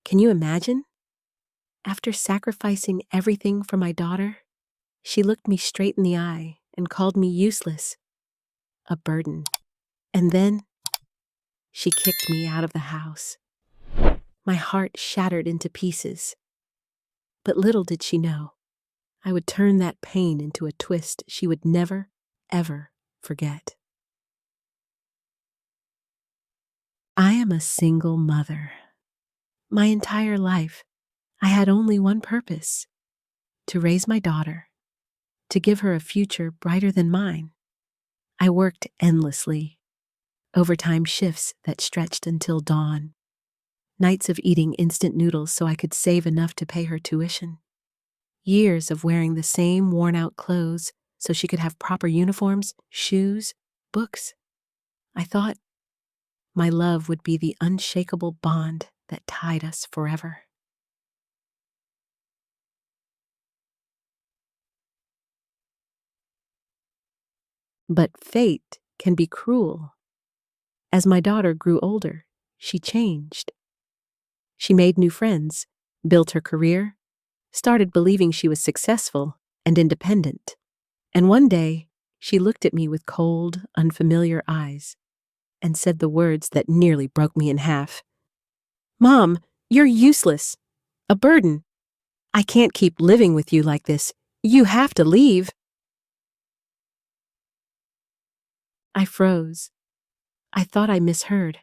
Can you imagine? After sacrificing everything for my daughter, she looked me straight in the eye and called me useless, a burden. And then she kicked me out of the house. My heart shattered into pieces. But little did she know, I would turn that pain into a twist she would never, ever forget. I am a single mother. My entire life, I had only one purpose: to raise my daughter, to give her a future brighter than mine. I worked endlessly, overtime shifts that stretched until dawn, nights of eating instant noodles so I could save enough to pay her tuition, years of wearing the same worn-out clothes so she could have proper uniforms, shoes, books. I thought my love would be the unshakable bond that tied us forever. But fate can be cruel. As my daughter grew older, she changed. She made new friends, built her career, started believing she was successful and independent. And one day, she looked at me with cold, unfamiliar eyes and said the words that nearly broke me in half. "Mom, you're useless. A burden. I can't keep living with you like this. You have to leave." I froze. I thought I misheard.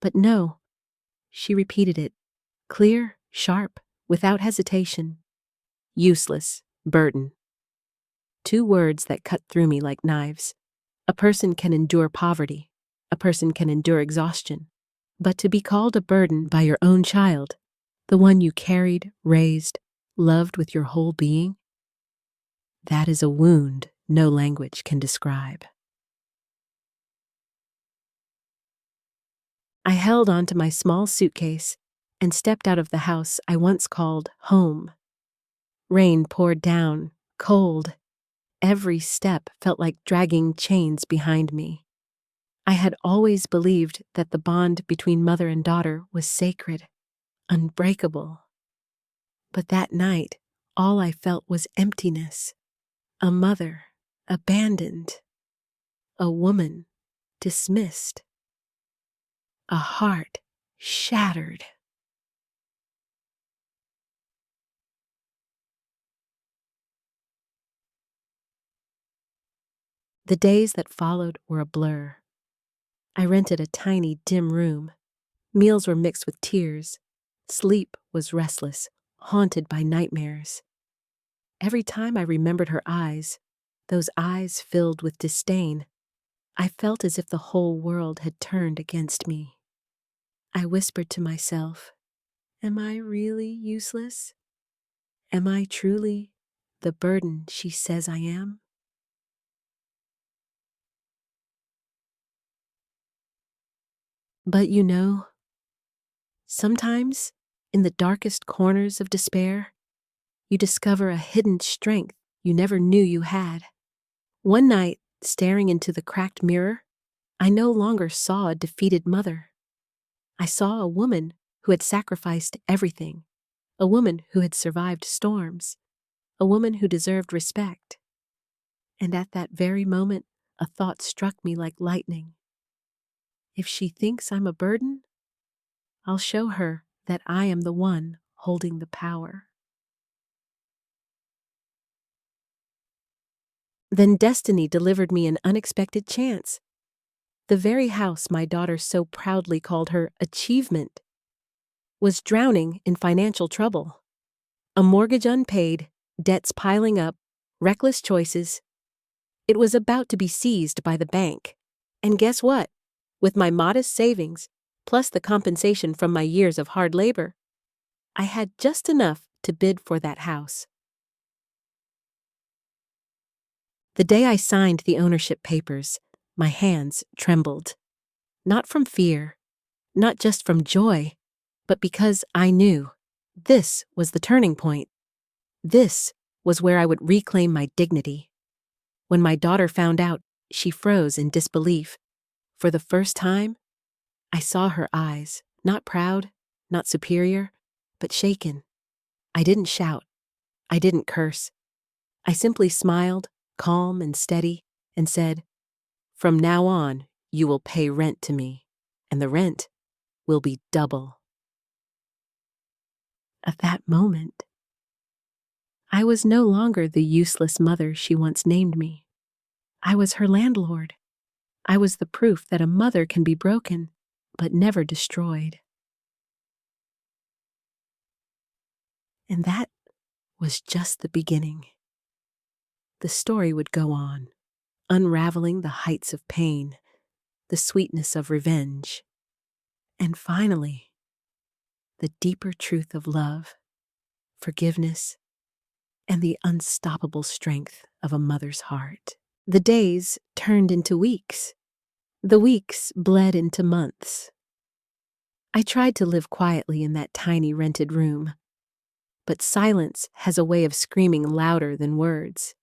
But no, she repeated it, clear, sharp, without hesitation. Useless, burden. 2 words that cut through me like knives. A person can endure poverty. A person can endure exhaustion. But to be called a burden by your own child, the one you carried, raised, loved with your whole being, that is a wound no language can describe. I held onto my small suitcase and stepped out of the house I once called home. Rain poured down, cold. Every step felt like dragging chains behind me. I had always believed that the bond between mother and daughter was sacred, unbreakable. But that night, all I felt was emptiness. A mother abandoned. A woman dismissed. A heart shattered. The days that followed were a blur. I rented a tiny, dim room. Meals were mixed with tears. Sleep was restless, haunted by nightmares. Every time I remembered her eyes, those eyes filled with disdain, I felt as if the whole world had turned against me. I whispered to myself, "Am I really useless? Am I truly the burden she says I am?" But you know, sometimes, in the darkest corners of despair, you discover a hidden strength you never knew you had. One night, staring into the cracked mirror, I no longer saw a defeated mother. I saw a woman who had sacrificed everything, a woman who had survived storms, a woman who deserved respect. And at that very moment, a thought struck me like lightning. If she thinks I'm a burden, I'll show her that I am the one holding the power. Then destiny delivered me an unexpected chance. The very house my daughter so proudly called her achievement was drowning in financial trouble. A mortgage unpaid, debts piling up, reckless choices. It was about to be seized by the bank. And guess what? With my modest savings, plus the compensation from my years of hard labor, I had just enough to bid for that house. The day I signed the ownership papers, my hands trembled. Not from fear, not just from joy, but because I knew this was the turning point. This was where I would reclaim my dignity. When my daughter found out, she froze in disbelief. For the first time, I saw her eyes, not proud, not superior, but shaken. I didn't shout. I didn't curse. I simply smiled, calm and steady, and said, "From now on, you will pay rent to me, and the rent will be double." At that moment, I was no longer the useless mother she once named me. I was her landlord. I was the proof that a mother can be broken, but never destroyed. And that was just the beginning. The story would go on, unraveling the heights of pain, the sweetness of revenge, and finally, the deeper truth of love, forgiveness, and the unstoppable strength of a mother's heart. The days turned into weeks. The weeks bled into months. I tried to live quietly in that tiny rented room, but silence has a way of screaming louder than words.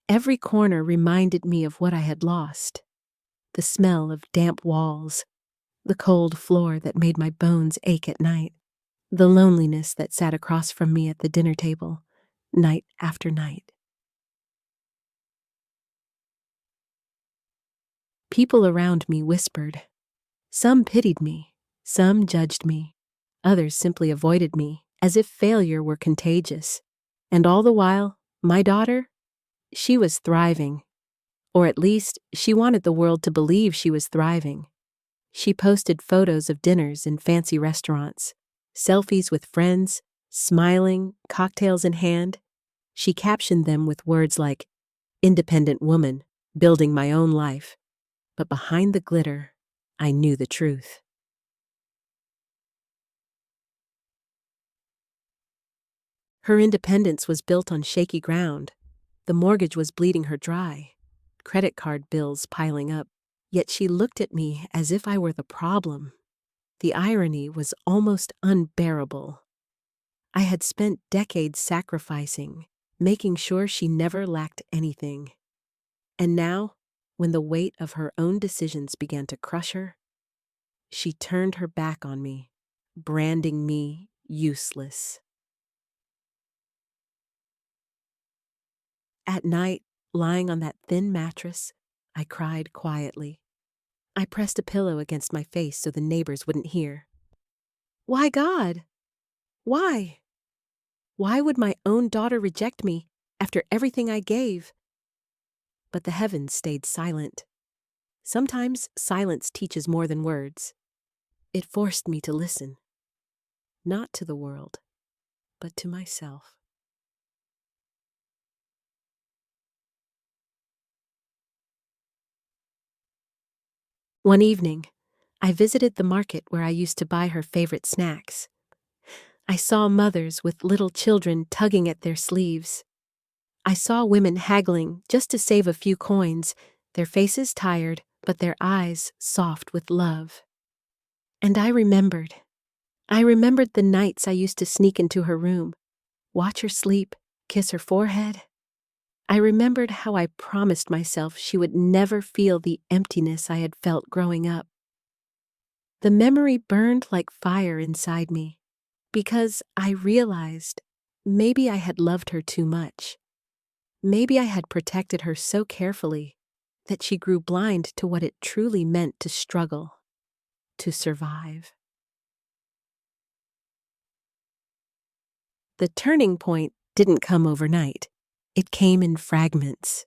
Every corner reminded me of what I had lost: the smell of damp walls, the cold floor that made my bones ache at night, the loneliness that sat across from me at the dinner table, night after night. People around me whispered. Some pitied me, some judged me, others simply avoided me, as if failure were contagious. And all the while, my daughter, she was thriving. Or at least, she wanted the world to believe she was thriving. She posted photos of dinners in fancy restaurants, selfies with friends, smiling, cocktails in hand. She captioned them with words like, "Independent woman, building my own life." But behind the glitter, I knew the truth. Her independence was built on shaky ground. The mortgage was bleeding her dry, credit card bills piling up. Yet she looked at me as if I were the problem. The irony was almost unbearable. I had spent decades sacrificing, making sure she never lacked anything. And now, when the weight of her own decisions began to crush her, she turned her back on me, branding me useless. At night, lying on that thin mattress, I cried quietly. I pressed a pillow against my face so the neighbors wouldn't hear. Why, God? Why? Why would my own daughter reject me after everything I gave? But the heavens stayed silent. Sometimes silence teaches more than words. It forced me to listen, not to the world, but to myself. One evening, I visited the market where I used to buy her favorite snacks. I saw mothers with little children tugging at their sleeves. I saw women haggling just to save a few coins, their faces tired, but their eyes soft with love. And I remembered. I remembered the nights I used to sneak into her room, watch her sleep, kiss her forehead. I remembered how I promised myself she would never feel the emptiness I had felt growing up. The memory burned like fire inside me, because I realized maybe I had loved her too much. Maybe I had protected her so carefully that she grew blind to what it truly meant to struggle, to survive. The turning point didn't come overnight. It came in fragments,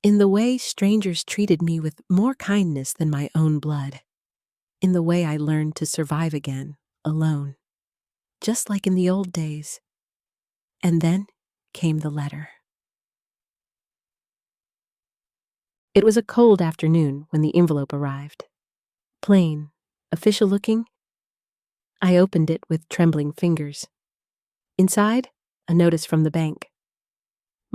in the way strangers treated me with more kindness than my own blood, in the way I learned to survive again, alone, just like in the old days. And then came the letter. It was a cold afternoon when the envelope arrived. Plain, official looking. I opened it with trembling fingers. Inside, a notice from the bank.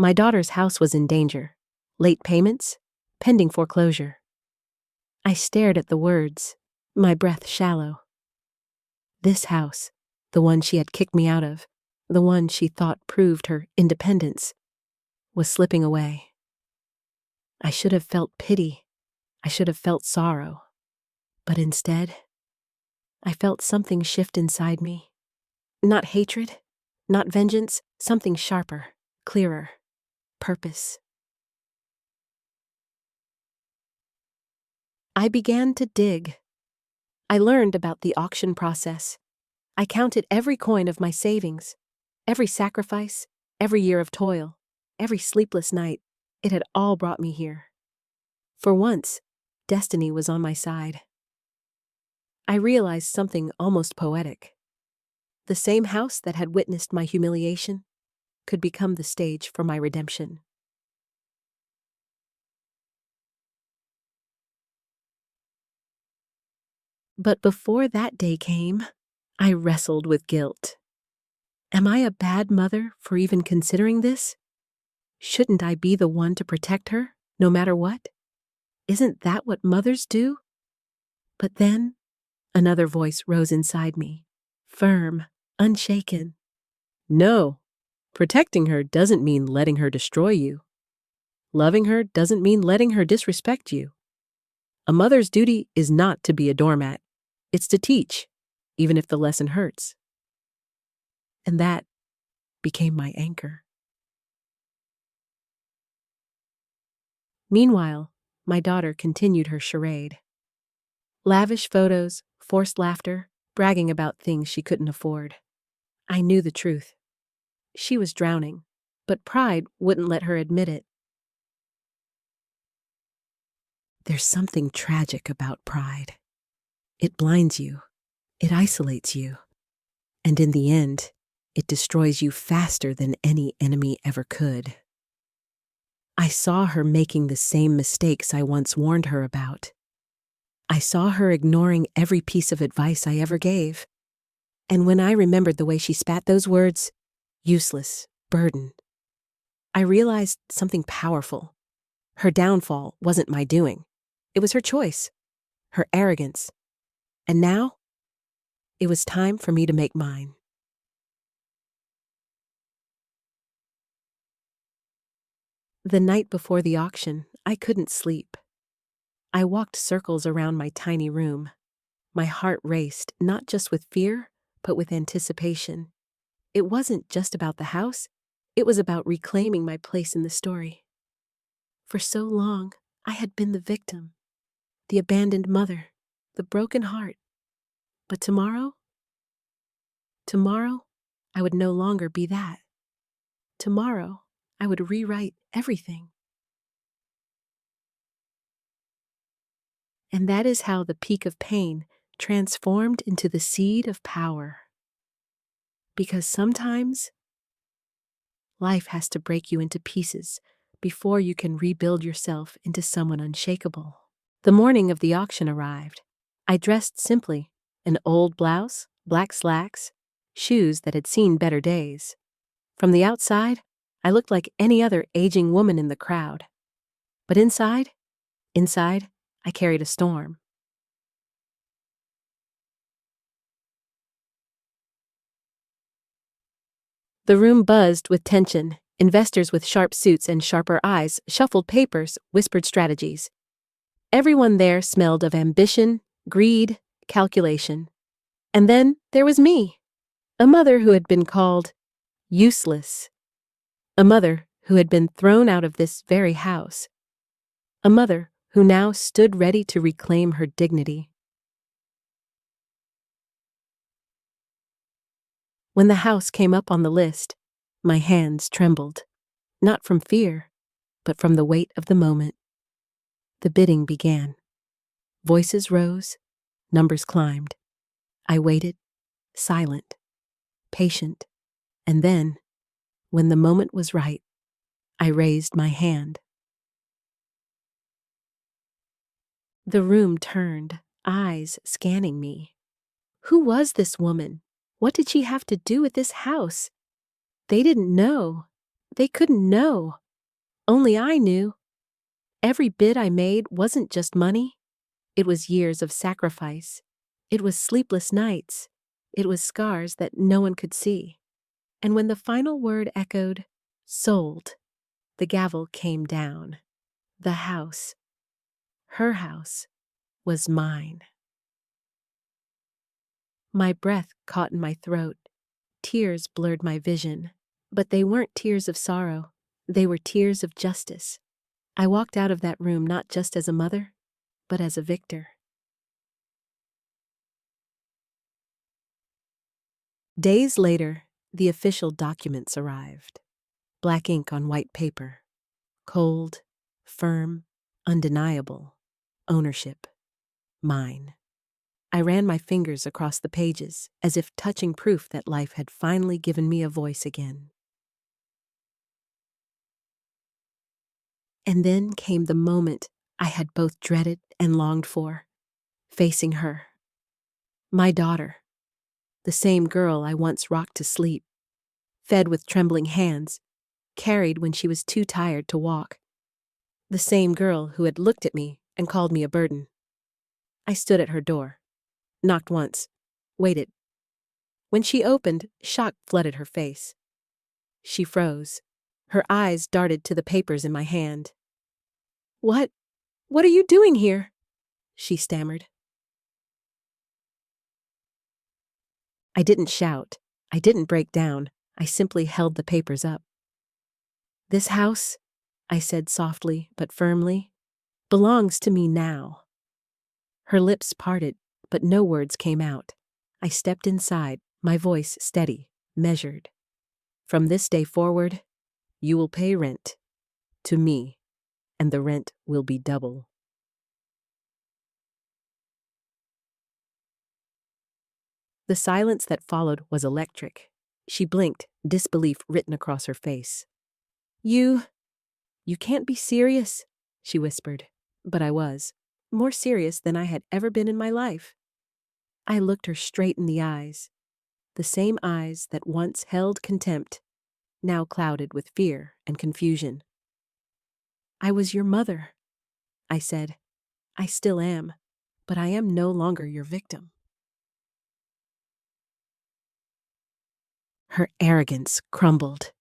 My daughter's house was in danger. Late payments, pending foreclosure. I stared at the words, my breath shallow. This house, the one she had kicked me out of, the one she thought proved her independence, was slipping away. I should have felt pity. I should have felt sorrow. But instead, I felt something shift inside me. Not hatred, not vengeance, something sharper, clearer, purpose. I began to dig. I learned about the auction process. I counted every coin of my savings, every sacrifice, every year of toil, every sleepless night. It had all brought me here. For once, destiny was on my side. I realized something almost poetic. The same house that had witnessed my humiliation could become the stage for my redemption. But before that day came, I wrestled with guilt. Am I a bad mother for even considering this? Shouldn't I be the one to protect her, no matter what? Isn't that what mothers do? But then, another voice rose inside me, firm, unshaken. No, protecting her doesn't mean letting her destroy you. Loving her doesn't mean letting her disrespect you. A mother's duty is not to be a doormat. It's to teach, even if the lesson hurts. And that became my anchor. Meanwhile, my daughter continued her charade. Lavish photos, forced laughter, bragging about things she couldn't afford. I knew the truth. She was drowning, but pride wouldn't let her admit it. There's something tragic about pride. It blinds you, it isolates you, and in the end, it destroys you faster than any enemy ever could. I saw her making the same mistakes I once warned her about. I saw her ignoring every piece of advice I ever gave. And when I remembered the way she spat those words, useless, burden, I realized something powerful. Her downfall wasn't my doing. It was her choice, her arrogance. And now, it was time for me to make mine. The night before the auction, I couldn't sleep. I walked circles around my tiny room. My heart raced, not just with fear, but with anticipation. It wasn't just about the house, it was about reclaiming my place in the story. For so long, I had been the victim, the abandoned mother, the broken heart. But tomorrow, I would no longer be that. Tomorrow, I would rewrite everything. And that is how the peak of pain transformed into the seed of power. Because sometimes, life has to break you into pieces before you can rebuild yourself into someone unshakable. The morning of the auction arrived. I dressed simply, an old blouse, black slacks, shoes that had seen better days. From the outside, I looked like any other aging woman in the crowd. But inside, I carried a storm. The room buzzed with tension. Investors with sharp suits and sharper eyes shuffled papers, whispered strategies. Everyone there smelled of ambition, greed, calculation. And then there was me, a mother who had been called useless, a mother who had been thrown out of this very house, a mother who now stood ready to reclaim her dignity. When the house came up on the list, my hands trembled, not from fear, but from the weight of the moment. The bidding began. Voices rose, numbers climbed. I waited, silent, patient, and then, when the moment was right, I raised my hand. The room turned, eyes scanning me. Who was this woman? What did she have to do with this house? They didn't know. They couldn't know. Only I knew. Every bid I made wasn't just money. It was years of sacrifice. It was sleepless nights. It was scars that no one could see. And when the final word echoed, sold, the gavel came down. The house, her house, was mine. My breath caught in my throat. tears blurred my vision. But they weren't tears of sorrow. They were tears of justice. I walked out of that room not just as a mother, but as a victor. Days later, the official documents arrived. Black ink on white paper. Cold, firm, undeniable. Ownership. Mine. I ran my fingers across the pages, as if touching proof that life had finally given me a voice again. And then came the moment I had both dreaded and longed for, facing her. My daughter, the same girl I once rocked to sleep, fed with trembling hands, carried when she was too tired to walk. The same girl who had looked at me and called me a burden. I stood at her door, knocked once, waited. When she opened, shock flooded her face. She froze. Her eyes darted to the papers in my hand. What are you doing here?" she stammered. I didn't shout. I didn't break down. I simply held the papers up. "This house," I said softly but firmly, "belongs to me now." Her lips parted, but no words came out. I stepped inside, my voice steady, measured. "From this day forward, you will pay rent to me, and the rent will be double." The silence that followed was electric. She blinked, disbelief written across her face. You can't be serious," she whispered. But I was, more serious than I had ever been in my life. I looked her straight in the eyes, the same eyes that once held contempt, now clouded with fear and confusion. "I was your mother," I said. "I still am, but I am no longer your victim." Her arrogance crumbled.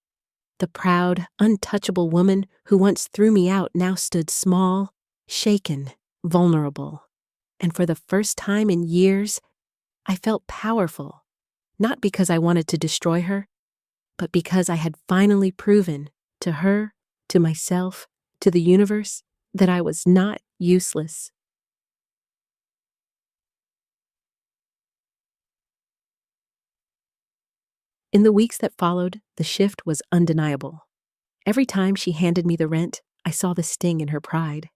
The proud, untouchable woman who once threw me out now stood small, shaken, vulnerable. And for the first time in years, I felt powerful, not because I wanted to destroy her, but because I had finally proven to her, to myself, to the universe, that I was not useless. In the weeks that followed, the shift was undeniable. Every time she handed me the rent, I saw the sting in her pride.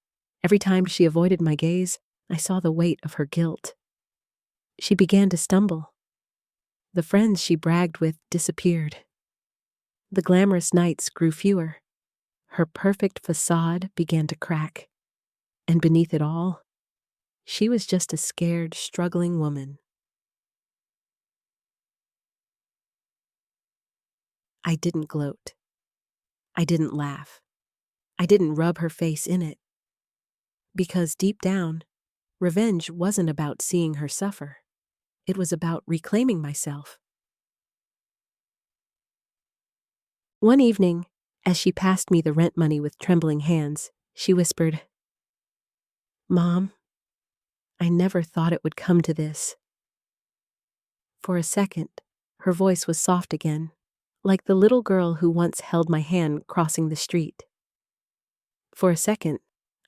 Every time she avoided my gaze, I saw the weight of her guilt. She began to stumble. The friends she bragged with disappeared. The glamorous nights grew fewer. Her perfect facade began to crack. And beneath it all, she was just a scared, struggling woman. I didn't gloat. I didn't laugh. I didn't rub her face in it. Because deep down, revenge wasn't about seeing her suffer. It was about reclaiming myself. One evening, as she passed me the rent money with trembling hands, she whispered, "Mom, I never thought it would come to this." For a second, her voice was soft again, like the little girl who once held my hand crossing the street. For a second,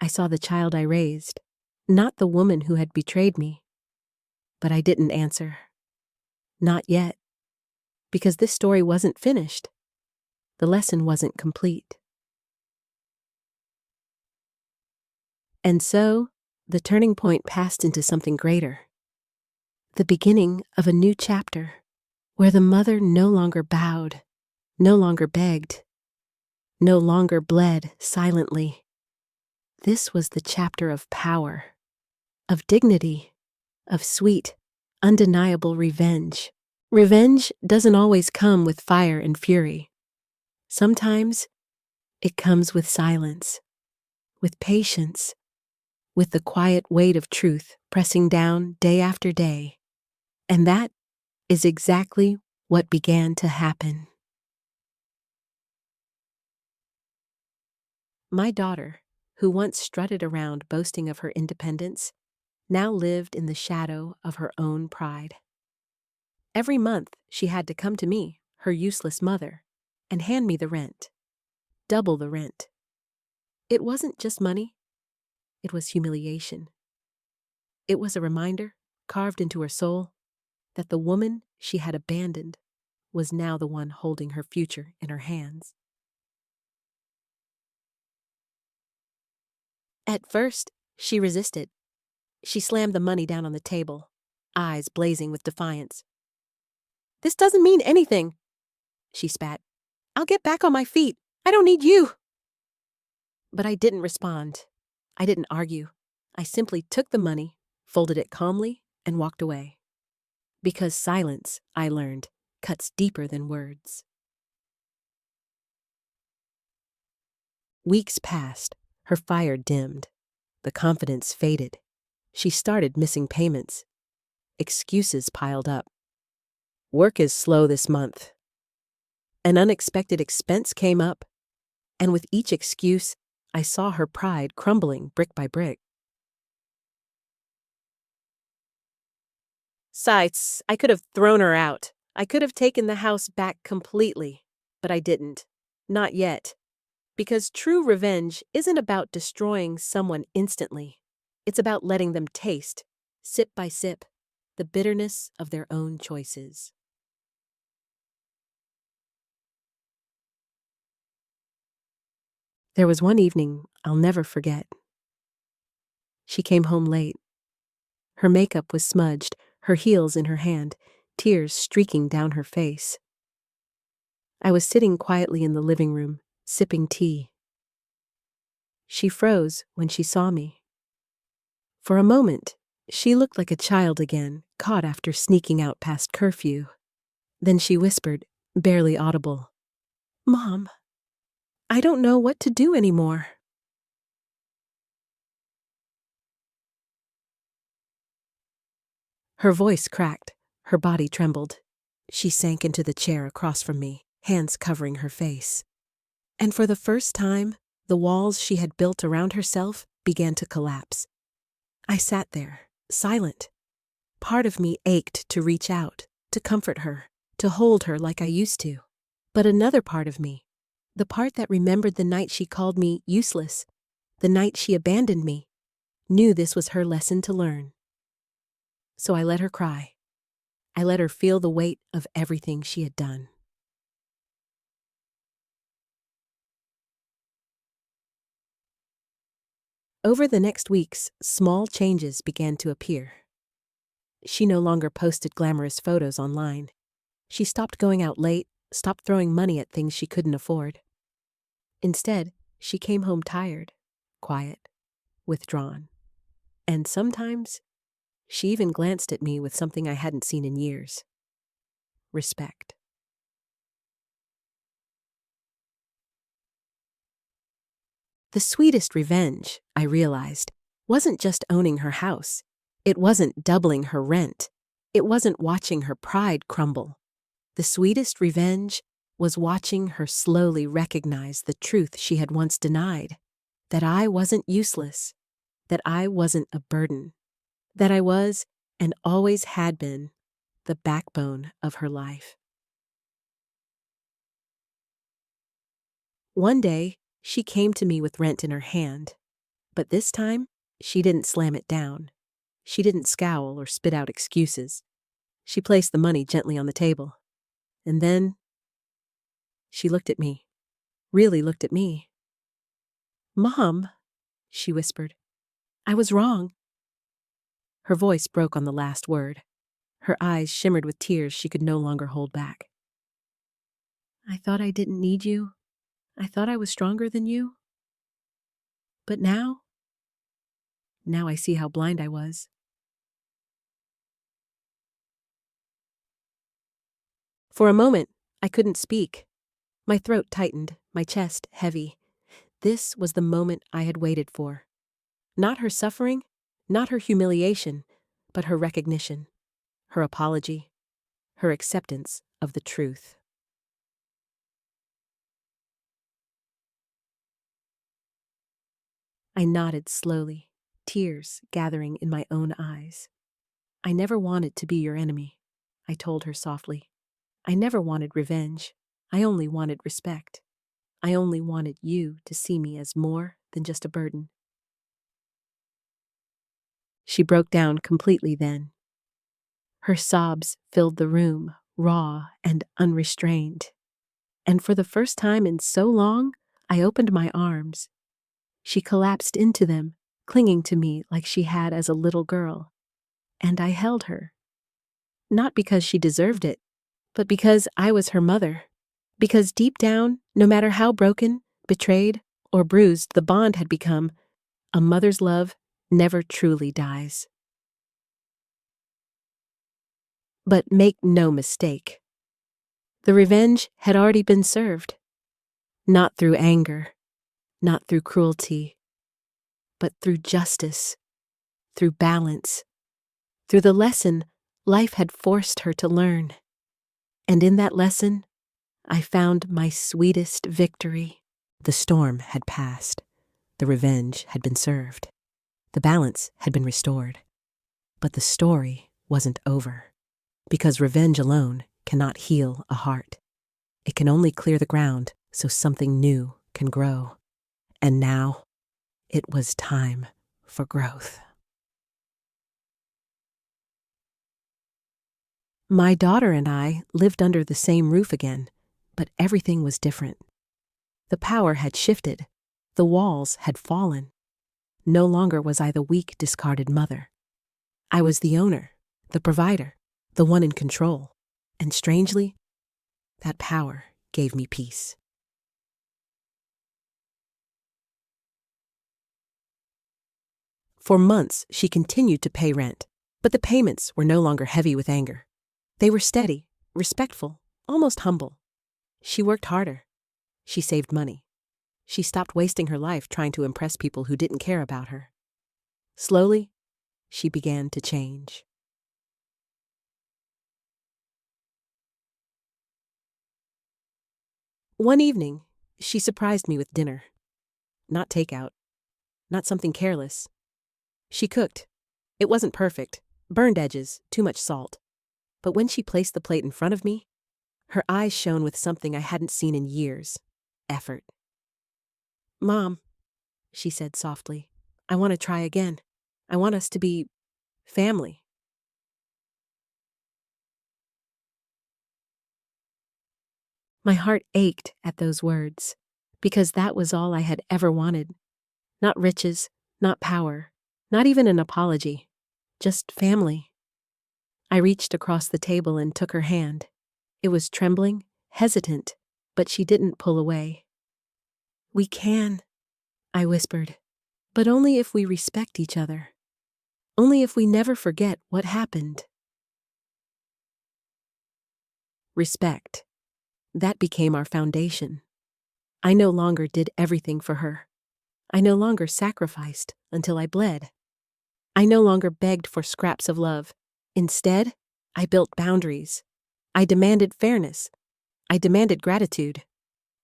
I saw the child I raised, not the woman who had betrayed me. But I didn't answer. Not yet. Because this story wasn't finished. The lesson wasn't complete. And so, the turning point passed into something greater. The beginning of a new chapter, where the mother no longer bowed, no longer begged, no longer bled silently. This was the chapter of power, of dignity, of sweet, undeniable revenge. Revenge doesn't always come with fire and fury. Sometimes it comes with silence, with patience, with the quiet weight of truth pressing down day after day. And that is exactly what began to happen. My daughter, who once strutted around boasting of her independence, now lived in the shadow of her own pride. Every month, she had to come to me, her useless mother, and hand me the rent. Double the rent. It wasn't just money, it was humiliation. It was a reminder, carved into her soul, that the woman she had abandoned was now the one holding her future in her hands. At first, she resisted. She slammed the money down on the table, eyes blazing with defiance. "This doesn't mean anything," she spat. "I'll get back on my feet. I don't need you." But I didn't respond. I didn't argue. I simply took the money, folded it calmly, and walked away. Because silence, I learned, cuts deeper than words. Weeks passed. Her fire dimmed. The confidence faded. She started missing payments. Excuses piled up. "Work is slow this month." An unexpected expense came up, and with each excuse, I saw her pride crumbling brick by brick. Sights, I could have thrown her out. I could have taken the house back completely, but I didn't. Not yet. Because true revenge isn't about destroying someone instantly. It's about letting them taste, sip by sip, the bitterness of their own choices. There was one evening I'll never forget. She came home late. Her makeup was smudged, her heels in her hand, tears streaking down her face. I was sitting quietly in the living room, sipping tea. She froze when she saw me. For a moment, she looked like a child again, caught after sneaking out past curfew. Then she whispered, barely audible, "Mom, I don't know what to do anymore." Her voice cracked, her body trembled. She sank into the chair across from me, hands covering her face. And for the first time, the walls she had built around herself began to collapse. I sat there, silent. Part of me ached to reach out, to comfort her, to hold her like I used to. But another part of me, the part that remembered the night she called me useless, the night she abandoned me, knew this was her lesson to learn. So I let her cry. I let her feel the weight of everything she had done. Over the next weeks, small changes began to appear. She no longer posted glamorous photos online. She stopped going out late, stopped throwing money at things she couldn't afford. Instead, she came home tired, quiet, withdrawn. And sometimes, she even glanced at me with something I hadn't seen in years: respect. The sweetest revenge, I realized, wasn't just owning her house. It wasn't doubling her rent. It wasn't watching her pride crumble. The sweetest revenge was watching her slowly recognize the truth she had once denied: that I wasn't useless, that I wasn't a burden, that I was, and always had been, the backbone of her life. One day, she came to me with rent in her hand, but this time, she didn't slam it down. She didn't scowl or spit out excuses. She placed the money gently on the table. And then, she looked at me, really looked at me. "Mom," she whispered, "I was wrong." Her voice broke on the last word. Her eyes shimmered with tears she could no longer hold back. "I thought I didn't need you. I thought I was stronger than you. But now I see how blind I was." For a moment, I couldn't speak. My throat tightened, my chest heavy. This was the moment I had waited for. Not her suffering, not her humiliation, but her recognition, her apology, her acceptance of the truth. I nodded slowly, tears gathering in my own eyes. "I never wanted to be your enemy. I told her softly. I never wanted revenge. I only wanted respect. I only wanted you to see me as more than just a burden. She broke down completely then. Her sobs filled the room, raw and unrestrained. And for the first time in so long, I opened my arms. She collapsed into them, clinging to me like she had as a little girl. And I held her. Not because she deserved it, but because I was her mother. Because deep down, no matter how broken, betrayed, or bruised the bond had become, a mother's love never truly dies. But make no mistake, the revenge had already been served. Not through anger, not through cruelty, but through justice, through balance, through the lesson life had forced her to learn. And in that lesson, I found my sweetest victory. The storm had passed. The revenge had been served. The balance had been restored. But the story wasn't over. Because revenge alone cannot heal a heart. It can only clear the ground so something new can grow. And now, it was time for growth. My daughter and I lived under the same roof again, but everything was different. The power had shifted. The walls had fallen. No longer was I the weak, discarded mother. I was the owner, the provider, the one in control. And strangely, that power gave me peace. For months, she continued to pay rent, but the payments were no longer heavy with anger. They were steady, respectful, almost humble. She worked harder. She saved money. She stopped wasting her life trying to impress people who didn't care about her. Slowly, she began to change. One evening, she surprised me with dinner. Not takeout. Not something careless. She cooked. It wasn't perfect. Burned edges, too much salt. But when she placed the plate in front of me, her eyes shone with something I hadn't seen in years. Effort. "Mom," she said softly, "I want to try again. I want us to be family." My heart ached at those words, because that was all I had ever wanted. Not riches, not power, not even an apology, just family. I reached across the table and took her hand. It was trembling, hesitant, but she didn't pull away. "We can," I whispered, "but only if we respect each other. Only if we never forget what happened." Respect. That became our foundation. I no longer did everything for her. I no longer sacrificed until I bled. I no longer begged for scraps of love. Instead, I built boundaries. I demanded fairness. I demanded gratitude.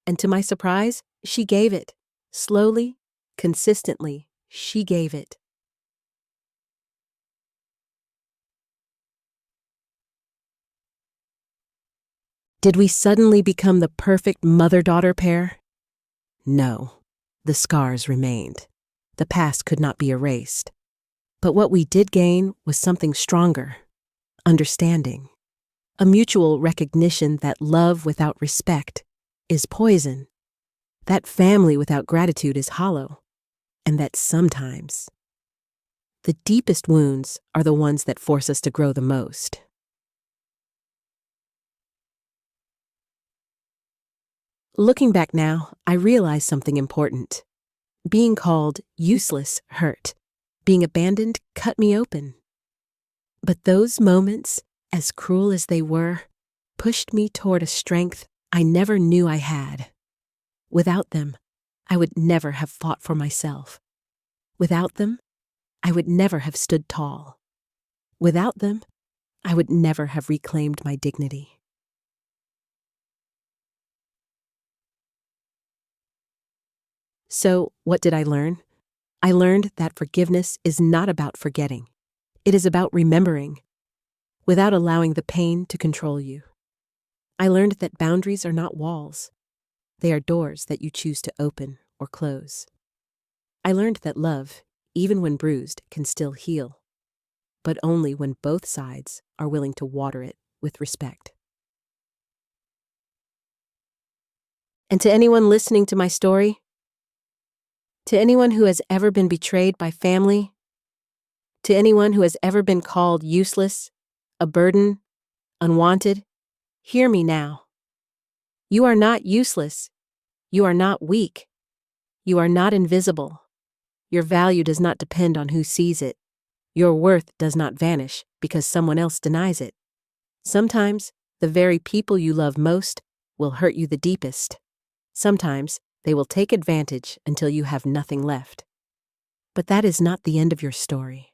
And to my surprise, she gave it. Slowly, consistently, she gave it. Did we suddenly become the perfect mother-daughter pair? No. The scars remained. The past could not be erased. But what we did gain was something stronger. Understanding. A mutual recognition that love without respect is poison. That family without gratitude is hollow. And that sometimes the deepest wounds are the ones that force us to grow the most. Looking back now, I realize something important. Being called useless hurt. Being abandoned cut me open. But those moments, as cruel as they were, pushed me toward a strength I never knew I had. Without them, I would never have fought for myself. Without them, I would never have stood tall. Without them, I would never have reclaimed my dignity. So, what did I learn? I learned that forgiveness is not about forgetting. It is about remembering. without allowing the pain to control you. I learned that boundaries are not walls. They are doors that you choose to open or close. I learned that love, even when bruised, can still heal, but only when both sides are willing to water it with respect. And to anyone listening to my story, to anyone who has ever been betrayed by family, to anyone who has ever been called useless, a burden, unwanted, hear me now. You are not useless. You are not weak. You are not invisible. Your value does not depend on who sees it. Your worth does not vanish because someone else denies it. Sometimes, the very people you love most will hurt you the deepest. Sometimes, they will take advantage until you have nothing left. But that is not the end of your story.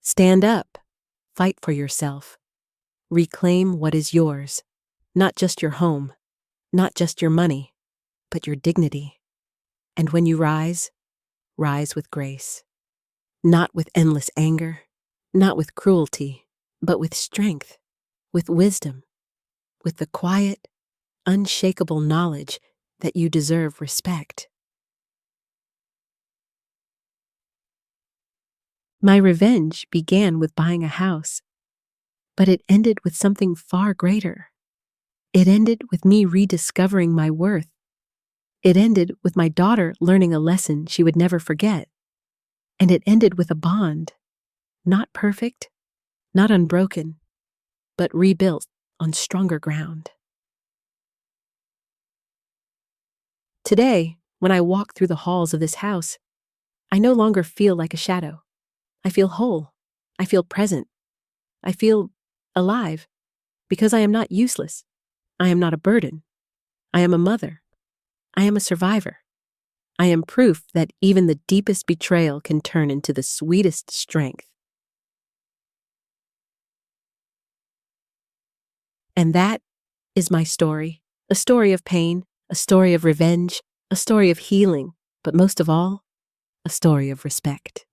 Stand up. Fight for yourself. Reclaim what is yours. Not just your home, not just your money, but your dignity. And when you rise, rise with grace. Not with endless anger, not with cruelty, but with strength, with wisdom, with the quiet, unshakable knowledge that you deserve respect. My revenge began with buying a house, but it ended with something far greater. It ended with me rediscovering my worth. It ended with my daughter learning a lesson she would never forget. And it ended with a bond, not perfect, not unbroken, but rebuilt on stronger ground. Today, when I walk through the halls of this house, I no longer feel like a shadow. I feel whole. I feel present. I feel alive because I am not useless. I am not a burden. I am a mother. I am a survivor. I am proof that even the deepest betrayal can turn into the sweetest strength. And that is my story, a story of pain, a story of revenge, a story of healing, but most of all, a story of respect.